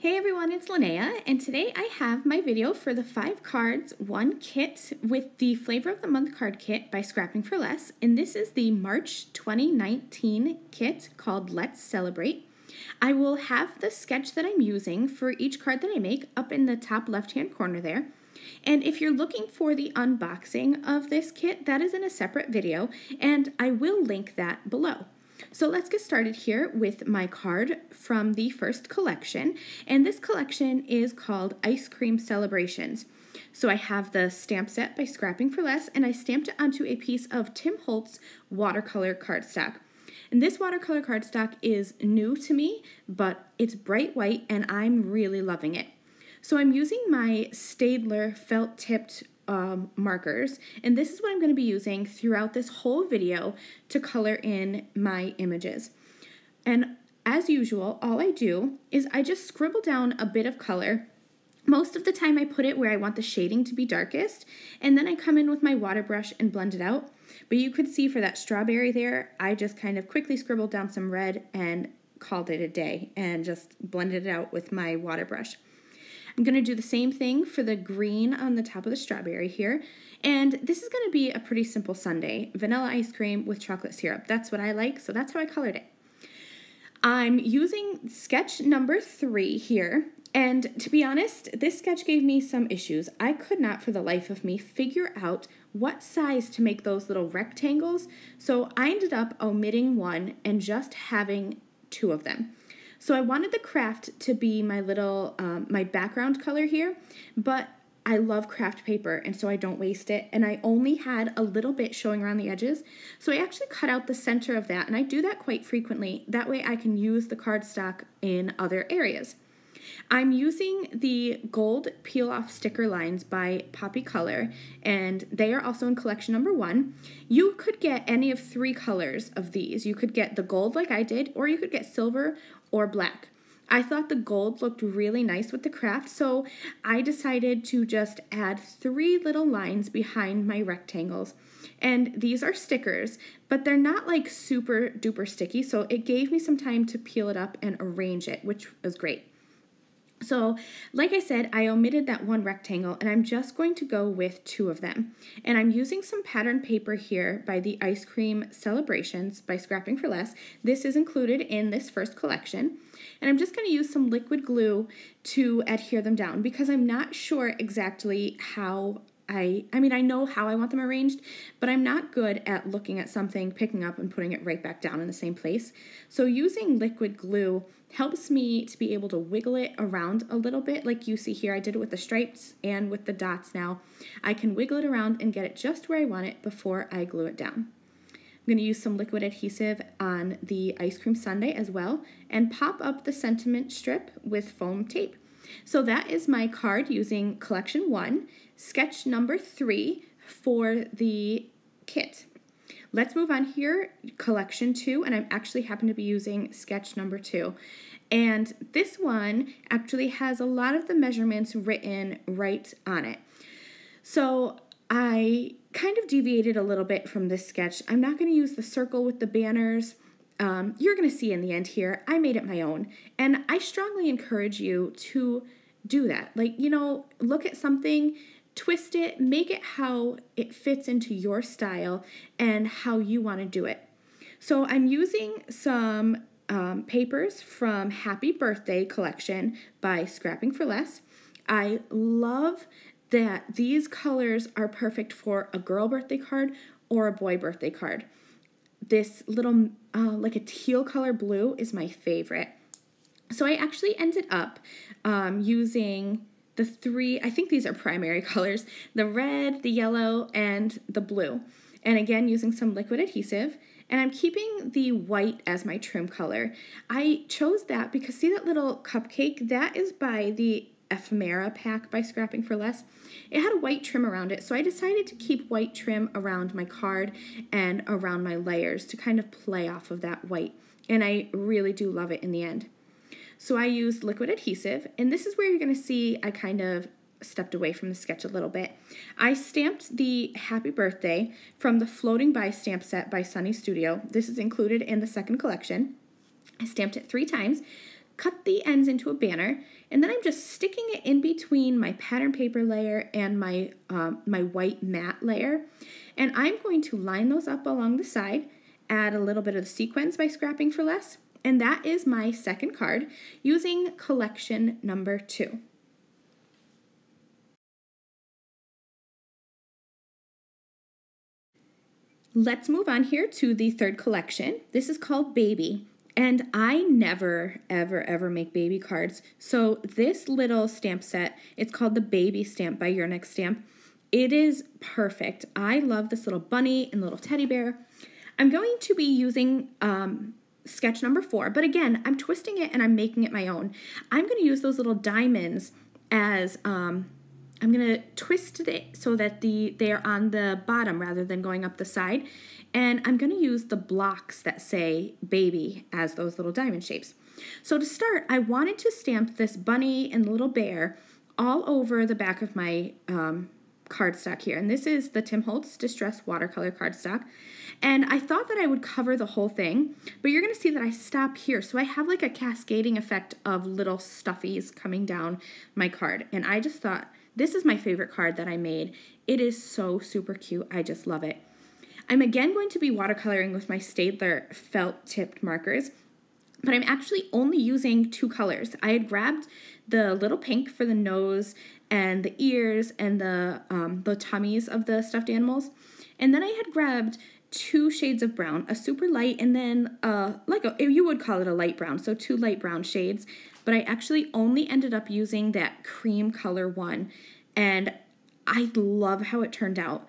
Hey everyone, it's Lynnea, and today I have my video for the 5 cards, 1 kit with the Flavor of the Month card kit by Scrapping for Less, and this is the March 2019 kit called Let's Celebrate. I will have the sketch that I'm using for each card that I make up in the top left-hand corner there. And if you're looking for the unboxing of this kit, that is in a separate video, and I will link that below. So let's get started here with my card from the first collection, and this collection is called Ice Cream Celebrations. So I have the stamp set by Scrapping for Less, and I stamped it onto a piece of Tim Holtz watercolor cardstock. And this watercolor cardstock is new to me, but it's bright white and I'm really loving it. So I'm using my Staedtler felt tipped markers, and this is what I'm going to be using throughout this whole video to color in my images. And as usual, all I do is I just scribble down a bit of color. Most of the time I put it where I want the shading to be darkest, and then I come in with my water brush and blend it out. But you could see for that strawberry there, I just kind of quickly scribbled down some red and called it a day and just blended it out with my water brush. I'm going to do the same thing for the green on the top of the strawberry here. And this is going to be a pretty simple sundae. Vanilla ice cream with chocolate syrup. That's what I like, so that's how I colored it. I'm using sketch number 3 here. And to be honest, this sketch gave me some issues. I could not for the life of me figure out what size to make those little rectangles. So I ended up omitting one and just having 2 of them. So I wanted the craft to be my little, my background color here, but I love craft paper and so I don't waste it, and I only had a little bit showing around the edges, so I actually cut out the center of that, and I do that quite frequently. That way I can use the cardstock in other areas. I'm using the gold peel-off sticker lines by Poppy Color, and they are also in collection number 1. You could get any of 3 colors of these. You could get the gold like I did, or you could get silver or black. I thought the gold looked really nice with the craft, so I decided to just add 3 little lines behind my rectangles. And these are stickers, but they're not like super duper sticky, so it gave me some time to peel it up and arrange it, which was great. So, like I said, I omitted that one rectangle, and I'm just going to go with 2 of them. And I'm using some pattern paper here by the Ice Cream Celebrations by Scrapping for Less. This is included in this first collection. And I'm just going to use some liquid glue to adhere them down because I'm not sure exactly how I know how I want them arranged, but I'm not good at looking at something, picking up, and putting it right back down in the same place. So using liquid glue helps me to be able to wiggle it around a little bit. Like you see here, I did it with the stripes and with the dots now. I can wiggle it around and get it just where I want it before I glue it down. I'm going to use some liquid adhesive on the ice cream sundae as well and pop up the sentiment strip with foam tape. So that is my card using collection 1, sketch number 3 for the kit. Let's move on here, collection 2, and I actually happen to be using sketch number 2. And this one actually has a lot of the measurements written right on it. So I kind of deviated a little bit from this sketch. I'm not going to use the circle with the banners. You're going to see in the end here, I made it my own. And I strongly encourage you to do that. Like, you know, look at something, twist it, make it how it fits into your style and how you want to do it. So I'm using some papers from Happy Birthday collection by Scrapping for Less. I love that these colors are perfect for a girl birthday card or a boy birthday card. This little, like a teal color blue is my favorite. So I actually ended up using the 3, I think these are primary colors, the red, the yellow, and the blue. And again, using some liquid adhesive. And I'm keeping the white as my trim color. I chose that because see that little cupcake? That is by the Ephemera pack by Scrapping for Less. It had a white trim around it, so I decided to keep white trim around my card and around my layers to kind of play off of that white. And I really do love it in the end. So I used liquid adhesive, and this is where you're going to see I kind of stepped away from the sketch a little bit. I stamped the Happy Birthday from the Floating By stamp set by Sunny Studio. This is included in the second collection. I stamped it 3 times, cut the ends into a banner, And then I'm just sticking it in between my pattern paper layer and my, my white matte layer. And I'm going to line those up along the side, add a little bit of the sequins by scrapping for less. And that is my second card using collection number 2. Let's move on here to the third collection. This is called Baby. And I never, ever, ever make baby cards. So this little stamp set, it's called the Baby Stamp by Your Next Stamp. It is perfect. I love this little bunny and little teddy bear. I'm going to be using sketch number 4, but again, I'm twisting it and I'm making it my own. I'm going to use those little diamonds as, I'm going to twist it so that they are on the bottom rather than going up the side. And I'm going to use the blocks that say baby as those little diamond shapes. So to start, I wanted to stamp this bunny and little bear all over the back of my cardstock here. And this is the Tim Holtz Distress Watercolor cardstock. And I thought that I would cover the whole thing, but you're going to see that I stop here. So I have like a cascading effect of little stuffies coming down my card. And I just thought, this is my favorite card that I made. It is so super cute. I just love it. I'm again going to be watercoloring with my Staedtler felt tipped markers, but I'm actually only using 2 colors. I had grabbed the little pink for the nose and the ears and the tummies of the stuffed animals, and then I had grabbed 2 shades of brown, a super light and then you would call it a light brown, so 2 light brown shades, but I actually only ended up using that cream color one, and I love how it turned out.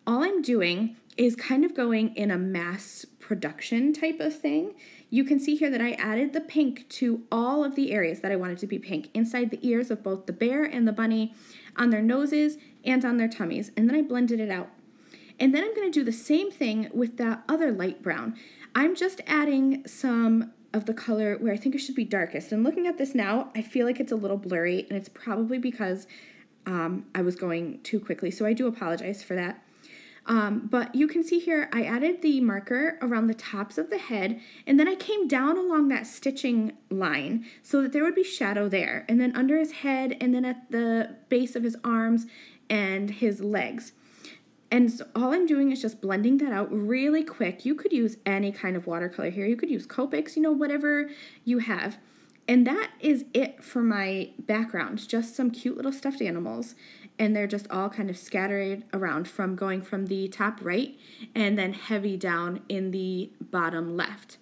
All I'm doing is kind of going in a mass production type of thing. You can see here that I added the pink to all of the areas that I wanted to be pink, inside the ears of both the bear and the bunny, on their noses, and on their tummies, and then I blended it out. And then I'm going to do the same thing with that other light brown. I'm just adding some of the color where I think it should be darkest, and looking at this now, I feel like it's a little blurry, and it's probably because I was going too quickly, so I do apologize for that. But you can see here, I added the marker around the tops of the head, and then I came down along that stitching line so that there would be shadow there, and then under his head, and then at the base of his arms and his legs. And so all I'm doing is just blending that out really quick. You could use any kind of watercolor here. You could use Copics, whatever you have. And that is it for my background, just some cute little stuffed animals. And they're just all kind of scattered around from going from the top right and then heavy down in the bottom left.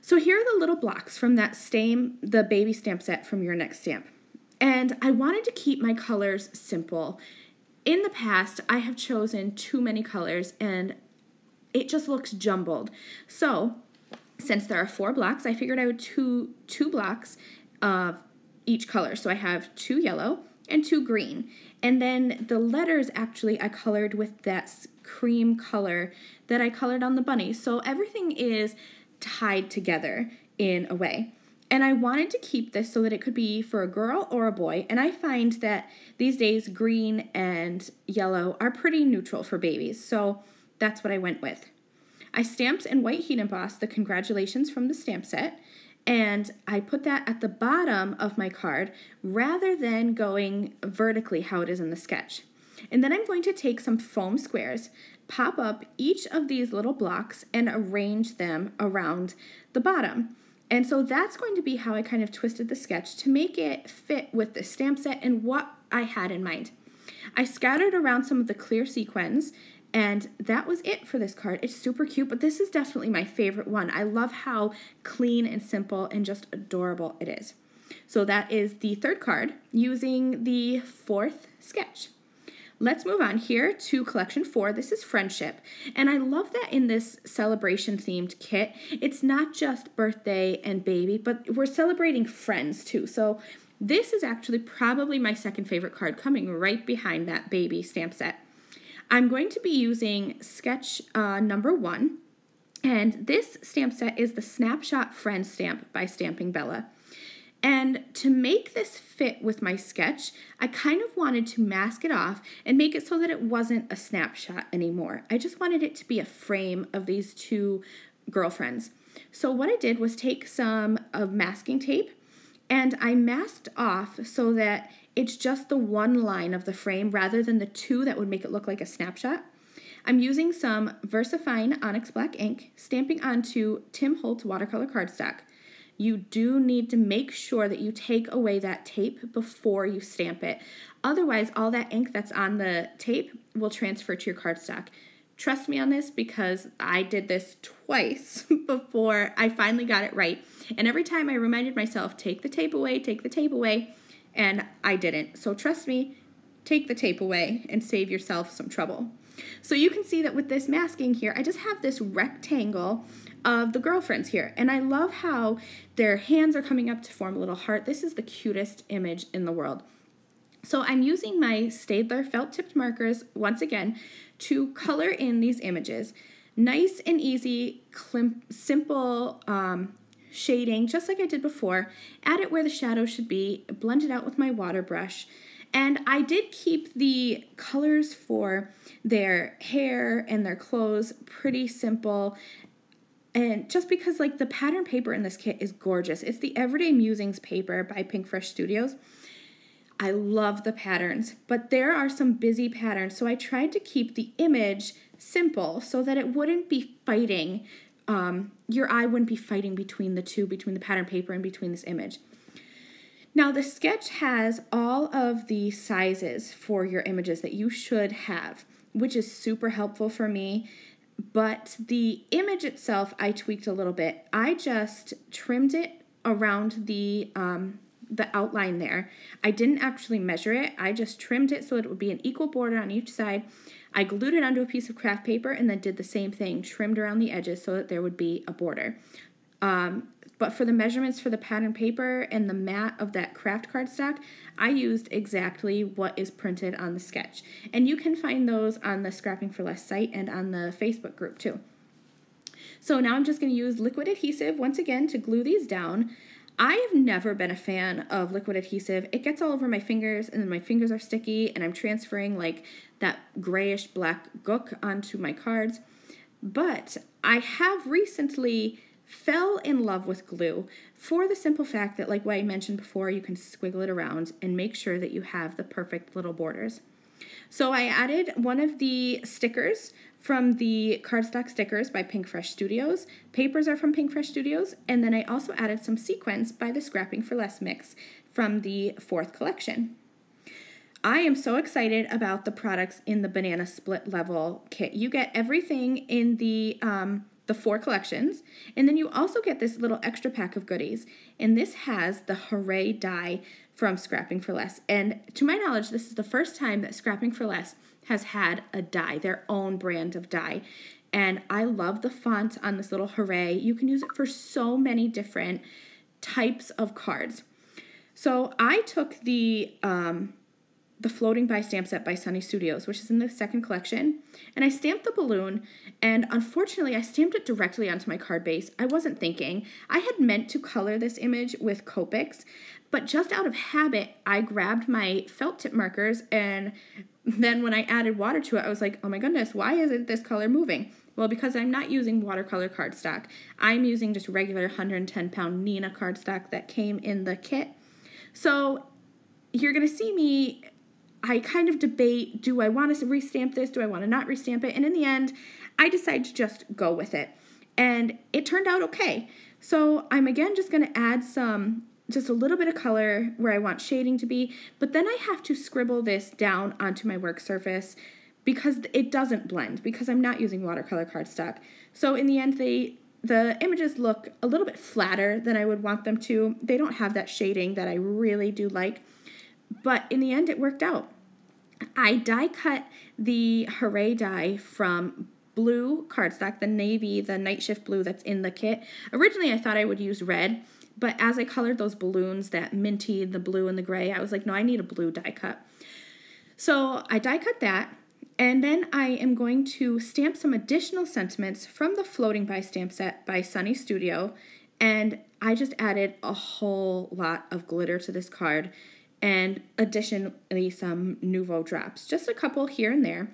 So here are the little blocks from the baby stamp set from Your Next Stamp. And I wanted to keep my colors simple. In the past, I have chosen too many colors and it just looks jumbled. So since there are 4 blocks, I figured I would do 2 blocks of each color. So I have 2 yellow and 2 green. And then the letters actually I colored with that cream color that I colored on the bunny. So everything is tied together in a way. And I wanted to keep this so that it could be for a girl or a boy. And I find that these days green and yellow are pretty neutral for babies. So that's what I went with. I stamped and white heat embossed the congratulations from the stamp set. And I put that at the bottom of my card rather than going vertically how it is in the sketch. And then I'm going to take some foam squares, pop up each of these little blocks, and arrange them around the bottom. And so that's going to be how I kind of twisted the sketch to make it fit with the stamp set and what I had in mind. I scattered around some of the clear sequins, and that was it for this card. It's super cute, but this is definitely my favorite one. I love how clean and simple and just adorable it is. So that is the third card using the 4th sketch. Let's move on here to collection 4. This is Friendship. And I love that in this celebration themed kit, it's not just birthday and baby, but we're celebrating friends too. So this is actually probably my second favorite card, coming right behind that baby stamp set. I'm going to be using sketch number 1. And this stamp set is the Snapshot Friend stamp by Stamping Bella. And to make this fit with my sketch, I kind of wanted to mask it off and make it so that it wasn't a snapshot anymore. I just wanted it to be a frame of these 2 girlfriends. So what I did was take some of masking tape And I masked off so that it's just the one line of the frame rather than the two that would make it look like a snapshot. I'm using some VersaFine Onyx Black ink, stamping onto Tim Holtz watercolor cardstock. You do need to make sure that you take away that tape before you stamp it. Otherwise, all that ink that's on the tape will transfer to your cardstock. Trust me on this because I did this twice before I finally got it right. And every time I reminded myself, take the tape away, and I didn't. So trust me, take the tape away and save yourself some trouble. So you can see that with this masking here, I just have this rectangle of the girlfriends here. And I love how their hands are coming up to form a little heart. This is the cutest image in the world. So I'm using my Staedtler felt tipped markers once again to color in these images. Nice and easy, simple shading, just like I did before. Add it where the shadow should be, blend it out with my water brush. And I did keep the colors for their hair and their clothes pretty simple. And just because like the pattern paper in this kit is gorgeous. It's the Everyday Musings paper by Pink Fresh Studios. I love the patterns, but there are some busy patterns. So I tried to keep the image simple so that it wouldn't be fighting, your eye wouldn't be fighting between the two, between the pattern paper and between this image. Now the sketch has all of the sizes for your images that you should have, which is super helpful for me. But the image itself, I tweaked a little bit. I just trimmed it around the outline there. I didn't actually measure it. I just trimmed it so that it would be an equal border on each side. I glued it onto a piece of craft paper and then did the same thing, trimmed around the edges so that there would be a border. But for the measurements for the pattern paper and the mat of that craft cardstock, I used exactly what is printed on the sketch. And you can find those on the Scrapping for Less site and on the Facebook group too. So now I'm just going to use liquid adhesive once again to glue these down. I have never been a fan of liquid adhesive. It gets all over my fingers and then my fingers are sticky and I'm transferring like that grayish black gook onto my cards. But I have recently fell in love with glue for the simple fact that, like what I mentioned before, you can squiggle it around and make sure that you have the perfect little borders. So I added one of the stickers from the cardstock stickers by Pink Fresh Studios. Papers are from Pink Fresh Studios, and then I also added some sequins by the Scrapping for Less mix from the 4th collection. I am so excited about the products in the banana split level kit. You get everything in the 4 collections, and then you also get this little extra pack of goodies, and this has the Hooray die from Scrapping for Less. And to my knowledge, this is the first time that Scrapping for Less has had a die, their own brand of die. And I love the font on this little Hooray. You can use it for so many different types of cards. So I took the Floating By stamp set by Sunny Studios, which is in the 2nd collection, and I stamped the balloon, and unfortunately I stamped it directly onto my card base. I wasn't thinking. I had meant to color this image with Copics, but just out of habit, I grabbed my felt tip markers, and then when I added water to it, I was like, oh my goodness, why isn't this color moving? Well, because I'm not using watercolor cardstock. I'm using just regular 110-pound Neenah cardstock that came in the kit. So you're going to see me, I kind of debate, do I want to restamp this? Do I want to not restamp it? And in the end, I decide to just go with it. And it turned out okay. So I'm again just going to add just a little bit of color where I want shading to be, but then I have to scribble this down onto my work surface because it doesn't blend, because I'm not using watercolor cardstock. So in the end, the images look a little bit flatter than I would want them to. They don't have that shading that I really do like. But in the end, it worked out. I die cut the Hooray die from blue cardstock, the navy, the night shift blue that's in the kit. Originally, I thought I would use red, but as I colored those balloons, that minty, the blue and the gray, I was like, no, I need a blue die cut. So I die cut that, and then I am going to stamp some additional sentiments from the Floating By stamp set by Sunny Studio, and I just added a whole lot of glitter to this card, and additionally some Nouveau drops, just a couple here and there.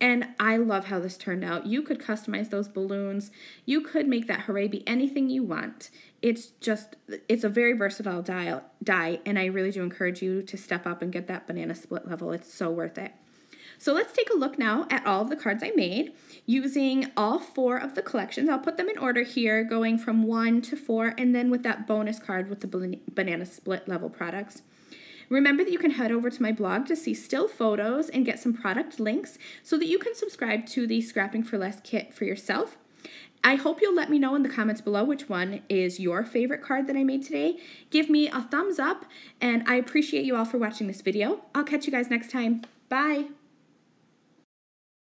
And I love how this turned out. You could customize those balloons. You could make that hooray be anything you want. It's a very versatile die, and I really do encourage you to step up and get that banana split level. It's so worth it. So let's take a look now at all of the cards I made using all 4 of the collections. I'll put them in order here, going from 1 to 4, and then with that bonus card with the banana split level products. Remember that you can head over to my blog to see still photos and get some product links so that you can subscribe to the Scrapping for Less kit for yourself. I hope you'll let me know in the comments below which one is your favorite card that I made today. Give me a thumbs up, and I appreciate you all for watching this video. I'll catch you guys next time. Bye!